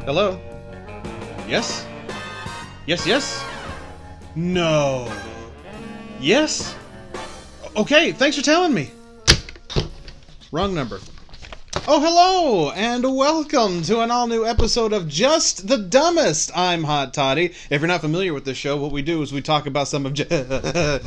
Hello? Yes? Yes, yes? No. Yes? Okay, thanks for telling me. Wrong number. Oh, hello, and welcome to an all-new episode of Just the Dumbest. I'm Hot Toddy. If you're not familiar with this show, what we do is we talk about some of the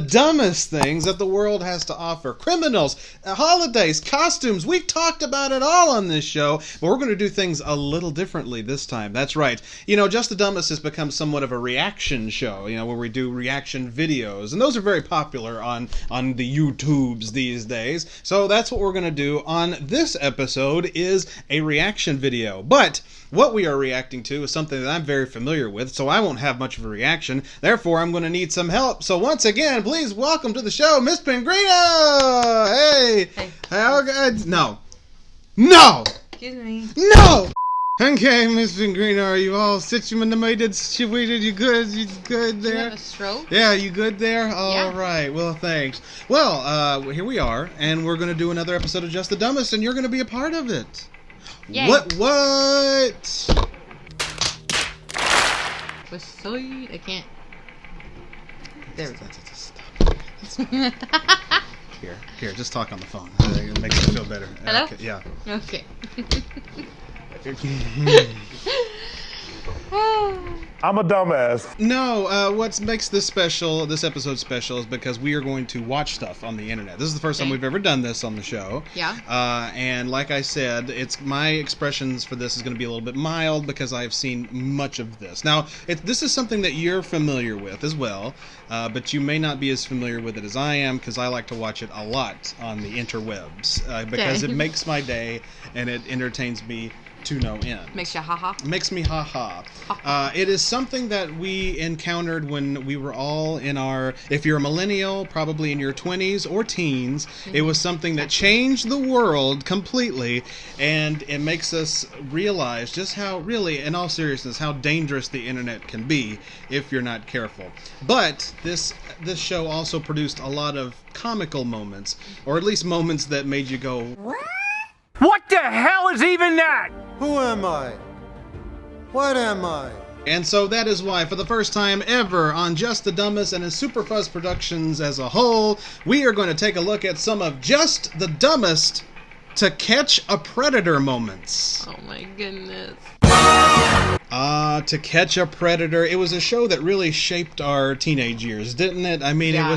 dumbest things that the world has to offer. Criminals, holidays, costumes, we've talked about it all on this show, but we're going to do things a little differently this time. That's right. You know, Just the Dumbest has become somewhat of a reaction show, you know, where we do reaction videos, and those are very popular on the YouTubes these days. So that's what we're going to do on this episode is a reaction video. But what we are reacting to is something that I'm very familiar with, so I won't have much of a reaction. Therefore, I'm going to need some help. So once again, please welcome to the show, Miss Pengrino! Hey! How good? No. No! Excuse me. No! Okay, Miss Pengrino, are you all situated? You good? You good there? Do you have a stroke? Yeah, you good there? All Yeah. right. Well, thanks. Well, here we are, and we're going to do another episode of Just the Dumbest, and you're going to be a part of it. Yay. What? Beside, I can't. There we go. Stop. Here, just talk on the phone. It makes me feel better. Hello? Okay, yeah. Okay. I'm a dumbass. No, what makes this episode special is because we are going to watch stuff on the internet. This is the first time we've ever done this on the show. Yeah. And like I said, it's my expressions for this is going to be a little bit mild because I've seen much of this. Now, this is something that you're familiar with as well, but you may not be as familiar with it as I am because I like to watch it a lot on the interwebs because it makes my day and it entertains me to no end. Makes you haha. Makes me ha-ha. It is something that we encountered when we were all in our, if you're a millennial, probably in your 20s or teens, it was something that changed the world completely, and it makes us realize just how, really, in all seriousness, how dangerous the internet can be if you're not careful. But this show also produced a lot of comical moments, or at least moments that made you go, What the hell is even that? Who am I? What am I? And so that is why, for the first time ever on Just the Dumbest and in Superfuzz Productions as a whole, we are going to take a look at some of Just the Dumbest to Catch a Predator moments. Oh my goodness. To Catch a Predator. It was a show that really shaped our teenage years, didn't it? I mean, Yeah.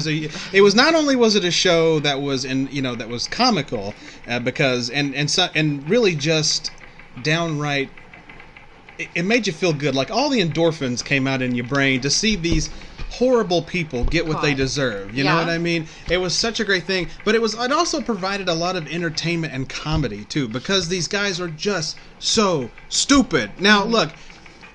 it was not only was it a show that was that was comical, because and really just downright it made you feel good. Like all the endorphins came out in your brain to see these horrible people get what they deserve. You know what I mean? It was such a great thing, but it also provided a lot of entertainment and comedy too, because these guys are just so stupid. Now, look,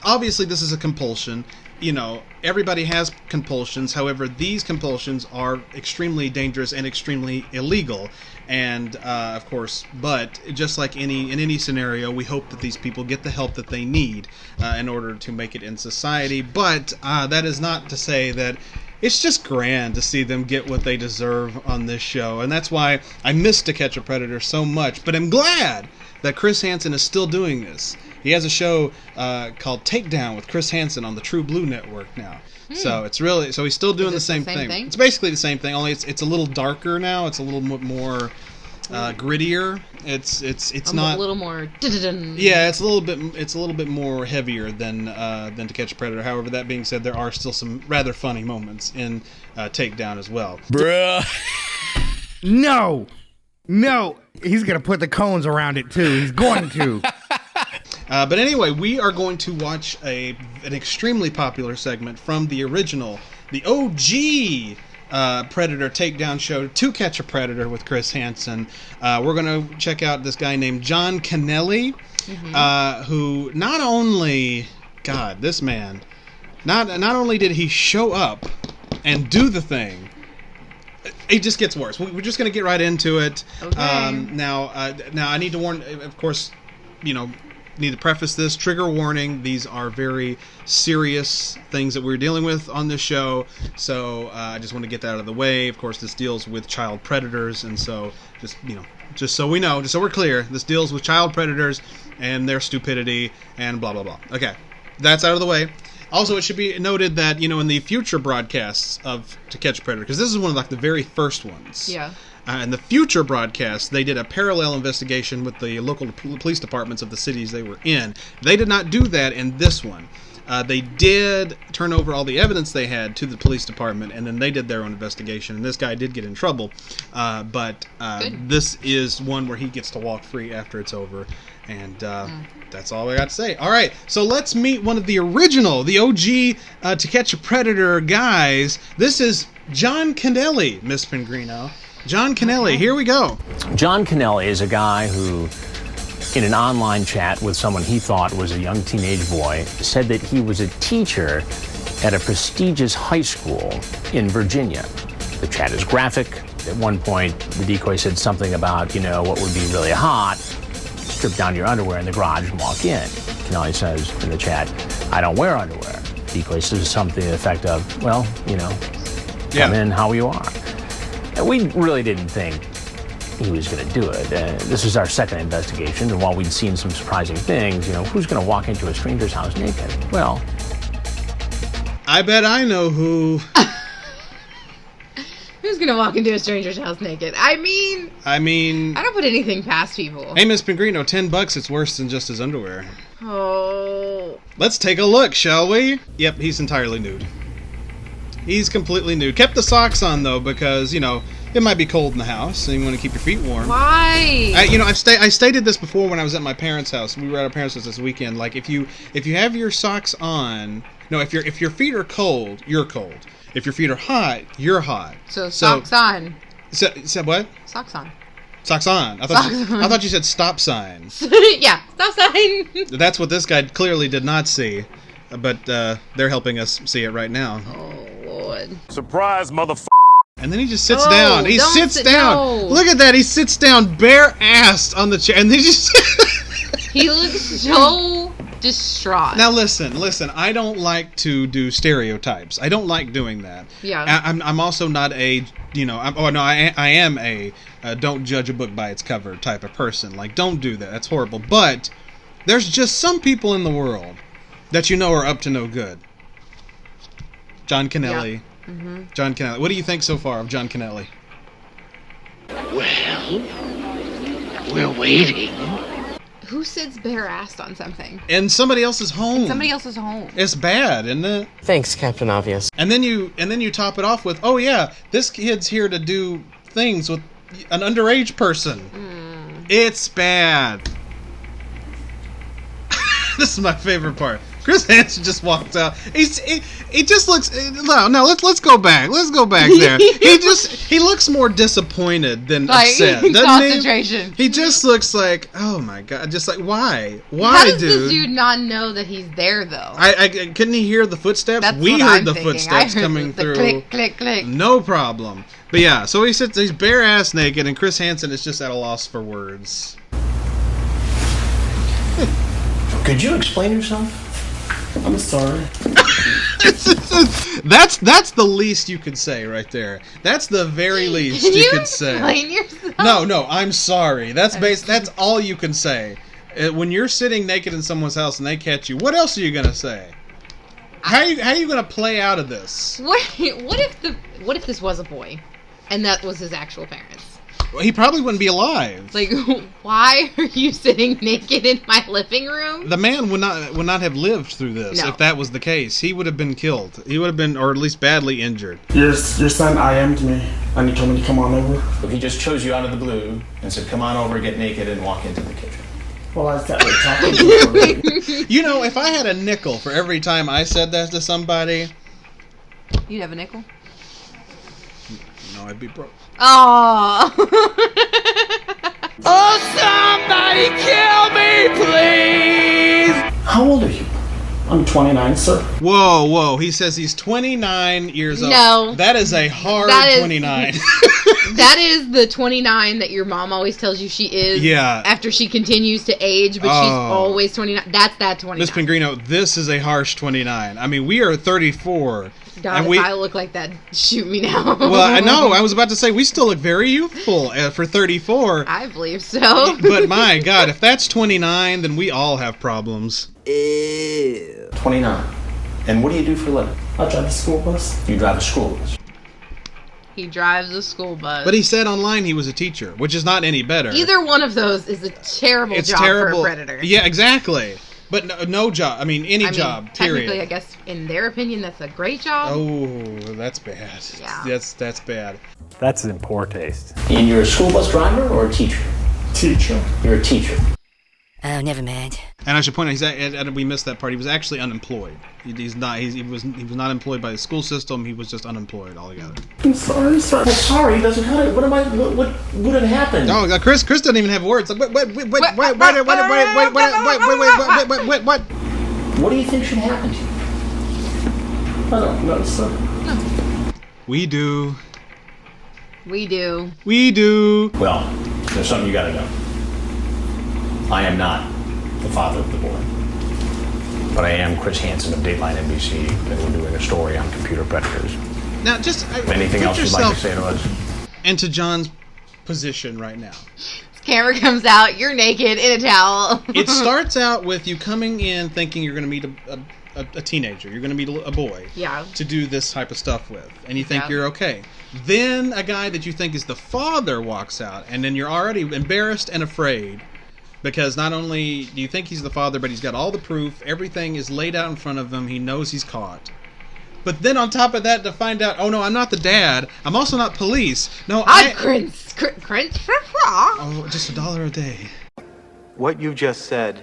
obviously this is a compulsion. You know, everybody has compulsions. However, these compulsions are extremely dangerous and extremely illegal. And, of course, but just like in any scenario, we hope that these people get the help that they need in order to make it in society. But that is not to say that it's just grand to see them get what they deserve on this show. And that's why I miss To Catch a Predator so much. But I'm glad that Chris Hansen is still doing this. He has a show called Takedown with Chris Hansen on the True Blue Network now. So he's still doing the same thing. It's basically the same thing, only it's a little darker now. It's a little more grittier. It's not a little more. Yeah, it's a little bit more heavier than To Catch a Predator. However, that being said, there are still some rather funny moments in Takedown as well. Bruh. No, he's gonna put the cones around it too. He's going to. But anyway, we are going to watch an extremely popular segment from the original, the OG Predator Takedown show, To Catch a Predator with Chris Hansen. We're going to check out this guy named John Kennelly, who not only, God, this man, not only did he show up and do the thing, it just gets worse. We're just going to get right into it. Okay. Now I need to warn, of course, need to preface this, trigger warning, these are very serious things that we're dealing with on this show, so I just want to get that out of the way. Of course, this deals with child predators, and so just so we know, just so we're clear, this deals with child predators, and their stupidity and blah, blah, blah. Okay, that's out of the way. Also, it should be noted that, in the future broadcasts of To Catch a Predator, because this is one of like the very first ones. Yeah. In the future broadcasts, they did a parallel investigation with the local police departments of the cities they were in. They did not do that in this one. They did turn over all the evidence they had to the police department, and then they did their own investigation. And this guy did get in trouble, but this is one where he gets to walk free after it's over. And that's all I got to say. All right, so let's meet one of the original, the OG To Catch a Predator guys. This is John Kennelly, Miss Pengrino. John Kennelly, here we go. John Kennelly is a guy who, in an online chat with someone he thought was a young teenage boy, said that he was a teacher at a prestigious high school in Virginia. The chat is graphic. At one point, the decoy said something about, what would be really hot, strip down your underwear in the garage and walk in. Kennelly says in the chat, I don't wear underwear. Decoy says something to the effect of, well, come in how you are. And we really didn't think he was going to do it. This is our second investigation, and while we'd seen some surprising things, who's going to walk into a stranger's house naked? Well, I bet I know who. Who's gonna walk into a stranger's house naked? I mean, I don't put anything past people. Hey, Miss Pengrino, $10, it's worse than just his underwear. Oh. Let's take a look, shall we? Yep, he's entirely nude. He's completely nude. Kept the socks on, though, because, it might be cold in the house, and you want to keep your feet warm. Why? I stated this before when I was at my parents' house. We were at our parents' house this weekend. Like, if you have your socks on, if your feet are cold, you're cold. If your feet are hot, you're hot. So socks on. Said what? Socks on. Socks on. I thought you said stop sign. Yeah, stop sign. That's what this guy clearly did not see, but they're helping us see it right now. Oh Lord! Surprise, motherfucker. And then he just sits down. He sits down. No. Look at that. He sits down bare-assed on the chair, and he just. He looks so distraught. Now listen. I don't like to do stereotypes. I don't like doing that. Yeah. I'm also not a I am a don't judge a book by its cover type of person. Like, don't do that. That's horrible. But there's just some people in the world that are up to no good. John Kennelly. Yeah. Mm-hmm. John Kennelly. What do you think so far of John Kennelly? Well, we're waiting. Who sits bare-assed on something? In somebody else's home. Somebody else's home. It's bad, isn't it? Thanks, Captain Obvious. And then you top it off with, oh yeah, this kid's here to do things with an underage person. It's bad. This is my favorite part. Chris Hansen just walked out. He just looks. No. Let's go back. Let's go back there. He looks more disappointed than upset. Doesn't concentration. He just looks like, oh my god, just like why, How does dude? this dude not know that he's there though? I couldn't he hear the footsteps? That's We what heard I'm the thinking. footsteps I heard coming the through. Click, click, click. No problem. But yeah, so he's bare ass naked, and Chris Hansen is just at a loss for words. Could you explain yourself? I'm sorry. That's the least you could say right there. That's the very least you could say. Explain yourself? No, I'm sorry. That's all you can say. When you're sitting naked in someone's house and they catch you, what else are you gonna say? How are you gonna play out of this? What if this was a boy, and that was his actual parents? Well, he probably wouldn't be alive. Like, why are you sitting naked in my living room? The man would not have lived through this if that was the case. He would have been killed. He would have been, or at least badly injured. Your son IM'd me, and he told me to come on over. But he just chose you out of the blue and said, come on over, get naked, and walk into the kitchen. Well, I sat there talking to him. If I had a nickel for every time I said that to somebody... You'd have a nickel? No, I'd be broke. Oh. Oh, somebody kill me, please! How old are you? I'm 29, sir. Whoa. He says he's 29 years old. No. That is a hard 29. That is the 29 that your mom always tells you she is. Yeah. After she continues to age, but she's always 29. That's that 29. Miss Pengrino, this is a harsh 29. I mean, we are 34. God, if I look like that, shoot me now. Well, I know. I was about to say, we still look very youthful for 34. I believe so. But my God, if that's 29, then we all have problems. Ew. 29. And what do you do for a living? I drive a school bus. You drive a school bus. He drives a school bus. But he said online he was a teacher, which is not any better. Either one of those is a terrible job for a predator. Yeah, exactly. But no job. I mean, any job, period. Technically, I guess, in their opinion, that's a great job. Oh, that's bad. Yeah. That's bad. That's in poor taste. And you're a school bus driver or a teacher? Teacher. You're a teacher. Oh, never mind. And I should point out, and we missed that part. He was actually unemployed. He was not employed by the school system. He was just unemployed altogether. I'm sorry, sir. Well, sorry doesn't cut it. What would have happened? Oh, Chris doesn't even have words. Like, what? What do you think should happen to you? I don't know, sir. No. We do. Well, there's something you gotta know. I am not the father of the boy. But I am Chris Hansen of Dateline NBC, and we're doing a story on computer predators. Now, just anything else you'd like to say to us? Into John's position right now. His camera comes out, you're naked in a towel. It starts out with you coming in thinking you're going to meet a teenager. You're going to meet a boy. Yeah. To do this type of stuff with. And you think you're okay. Then a guy that you think is the father walks out, and then you're already embarrassed and afraid. Because not only do you think he's the father, but he's got all the proof. Everything is laid out in front of him. He knows he's caught. But then on top of that, to find out, oh no, I'm not the dad. I'm also not police. No, I'm Chris. Oh, just $1 a day. What you just said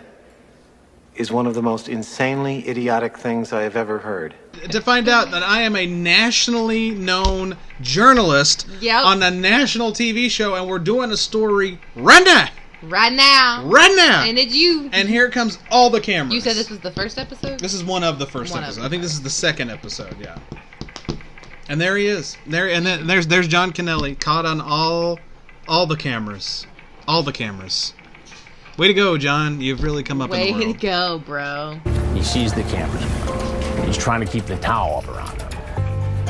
is one of the most insanely idiotic things I have ever heard. To find out that I am a nationally known journalist on a national TV show, and we're doing a story right now. Right now. And it's you. And here comes all the cameras. You said this was the first episode? This is one of the first episodes. I think this is the second episode, yeah. And there he is. There's John Kennelly caught on all the cameras. All the cameras. Way to go, John. You've really come up in the world. Way to go, bro. He sees the cameras. He's trying to keep the towel up around him.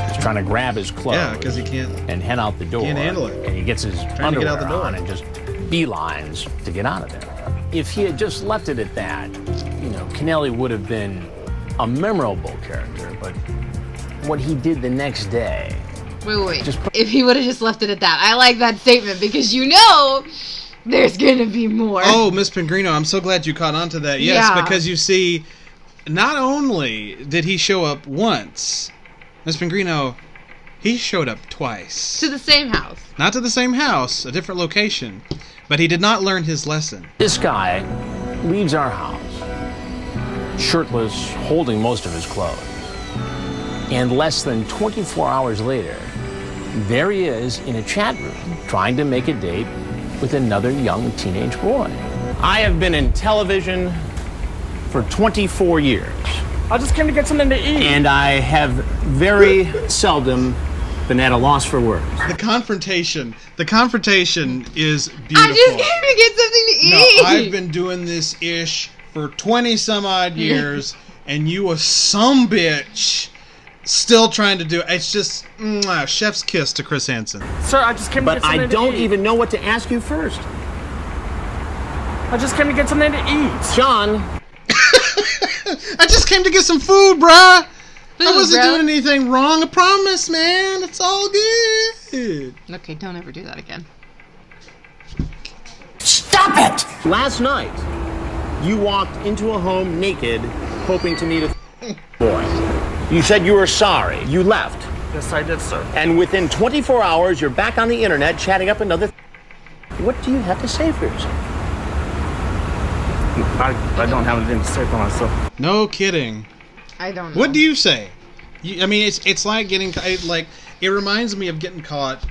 He's trying to grab his clothes. Yeah, because he can't. And head out the door. Can't handle it. And he gets his underwear on and just beelines to get out of there. If he had just left it at that, Kennelly would have been a memorable character, but what he did the next day... Wait. If he would have just left it at that. I like that statement because there's going to be more. Oh, Miss Pengrino, I'm so glad you caught on to that. Yes, because you see, not only did he show up once, Miss Pengrino, he showed up twice. To the same house. Not to the same house, a different location. But he did not learn his lesson. This guy leaves our house, shirtless, holding most of his clothes. And less than 24 hours later, there he is in a chat room, trying to make a date with another young teenage boy. I have been in television for 24 years. I just came to get something to eat. And I have very seldom been at a loss for words. The confrontation is beautiful. I just came to get something to eat. No, I've been doing this ish for 20 some odd years, and you a sumbitch still trying to do it. It's just chef's kiss to Chris Hansen. Sir, I just came to get something to eat. But I don't even know what to ask you first. I just came to get something to eat. John. I just came to get some food, bruh. I wasn't doing anything wrong. I promise, man. It's all good. Okay, don't ever do that again. Stop it! Last night, you walked into a home naked, hoping to meet a boy. You said you were sorry. You left. Yes, I did, sir. And within 24 hours, you're back on the internet chatting up another. What do you have to say for yourself? I don't have anything to say for myself. No kidding. I don't know. What do you say? I mean, it's like getting it reminds me of getting caught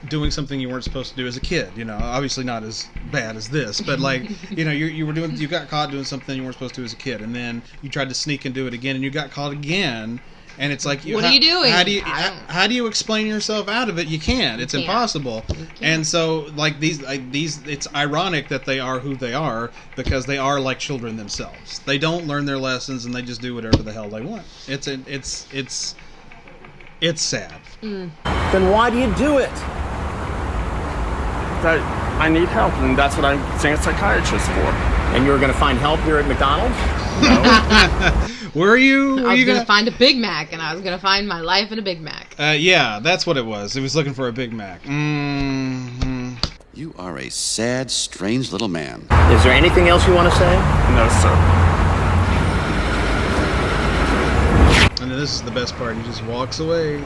doing something you weren't supposed to do as a kid. You know, obviously not as bad as this, but like, you know, you got caught doing something you weren't supposed to do as a kid, and then you tried to sneak and do it again, and you got caught again. And it's like, what are you doing? How do you explain yourself out of it? You can't. It's impossible. And so, like these, it's ironic that they are who they are because they are like children themselves. They don't learn their lessons and they just do whatever the hell they want. It's sad. Then why do you do it? That I need help, and that's what I'm seeing a psychiatrist for. And you were going to find help here at McDonald's? No. Were you? I was going to find a Big Mac, and I was going to find my life in a Big Mac. Yeah, that's what it was. He was looking for a Big Mac. Mm-hmm. You are a sad, strange little man. Is there anything else you want to say? No, sir. And then this is the best part. He just walks away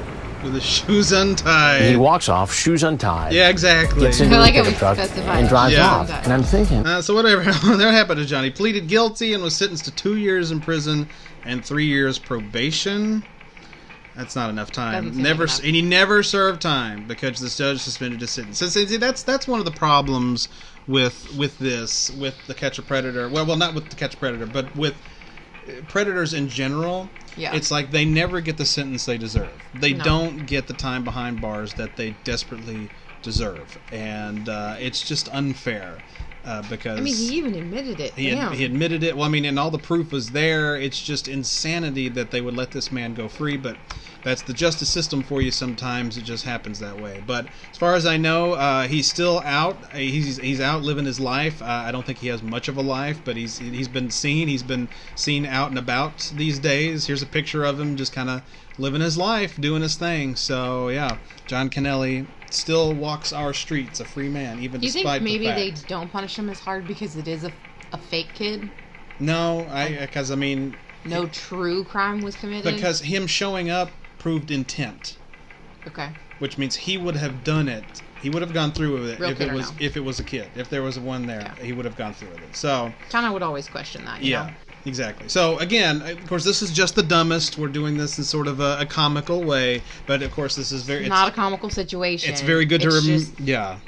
with his shoes untied. He walks off, shoes untied. Yeah, exactly. Gets into I like the it we pickup truck specified and drives Yeah. off. And I'm thinking, So whatever that happened to John. He pleaded guilty and was sentenced to 2 years in prison and 3 years probation. That's not enough time. Doesn't seem Never, enough. and he never served time because the judge suspended his sentence. So, see, that's one of the problems with the Catch a Predator. Well, not with the Catch a Predator, but with predators in general. Yeah. It's like they never get the sentence they deserve. They No. don't get the time behind bars that they desperately deserve, and it's just unfair. Because I mean, he even admitted it. he admitted it. Well, I mean, and all the proof was there. It's just insanity that they would let this man go free, but that's the justice system for you sometimes. It just happens that way. But as far as I know, he's still out. He's out living his life. I don't think he has much of a life, but he's been seen. He's been seen out and about these days. Here's a picture of him just kind of living his life, doing his thing. So, yeah, John Kennelly still walks our streets, a free man, even Do you despite think maybe the fact. they don't punish him as hard because it is a fake kid? No, because I mean, No true crime was committed? because him showing up proved intent, Okay. which means he would have done it. He would have gone through with it Real if kid it or was no? if it was a kid. If there was one there, he would have gone through with it. So Kind of would always question that, you yeah, know? exactly. So again, of course, this is just the dumbest. We're doing this in sort of a comical way, but of course, this is very Not a comical situation. it's very good to It's remember. just Yeah.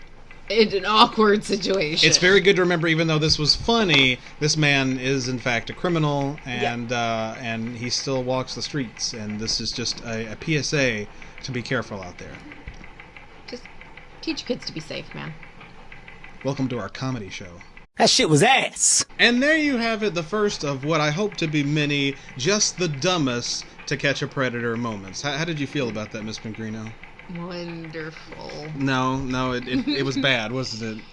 It's an awkward situation. It's very good to remember, even though this was funny, this man is in fact a criminal, and he still walks the streets. And this is just a PSA to be careful out there. Just teach your kids to be safe, man. Welcome to our comedy show. That shit was ass. And there you have it, the first of what I hope to be many, just the dumbest To Catch a Predator moments. How did you feel about that, Miss Pengrino? Wonderful. No, it was bad, wasn't it?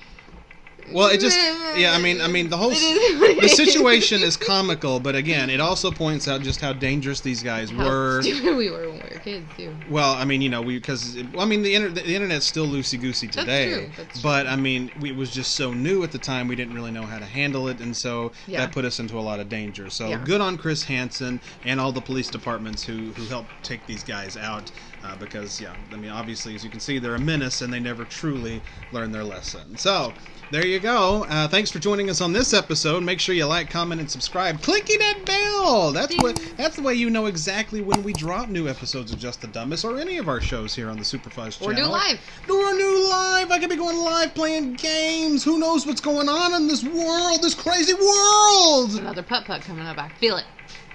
Well, it just, yeah, I mean, the whole, It is. the situation is comical, but again, it also points out just how dangerous these guys How were. stupid we were when we were kids, too. Well, I mean, you know, the internet's still loosey-goosey today. That's true. But, I mean, it was just so new at the time, we didn't really know how to handle it, and so Yeah. that put us into a lot of danger. So Yeah. good on Chris Hansen and all the police departments who helped take these guys out, because, yeah, I mean, obviously, as you can see, they're a menace, and they never truly learn their lesson. So, there you go. Thanks for joining us on this episode. Make sure you like, comment, and subscribe. Clicking that bell. That's the way you know exactly when we drop new episodes of Just the Dumbest or any of our shows here on the Superfuzz channel. Or do live. Do a new live. I could be going live playing games. Who knows what's going on in this world, this crazy world? Another putt-putt coming up. I feel it.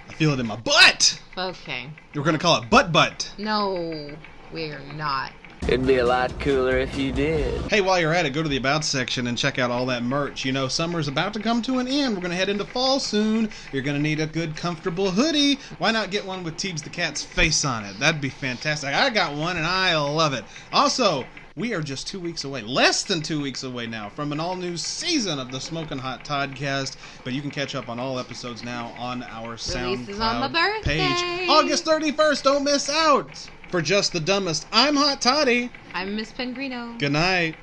I feel it in my butt. Okay. We're going to call it butt. No, we're not. It'd be a lot cooler if you did. Hey, while you're at it, go to the About section and check out all that merch. You know, summer's about to come to an end. We're going to head into fall soon. You're going to need a good, comfortable hoodie. Why not get one with Teebs the Cat's face on it? That'd be fantastic. I got one, and I love it. Also, we are just 2 weeks away, less than 2 weeks away now, from an all-new season of the Smokin' Hot Toddcast. But you can catch up on all episodes now on our Releases on my SoundCloud birthday. page. August 31st, don't miss out. For Just the Dumbest, I'm Hot Toddy. I'm Miss Pengrino. Good night.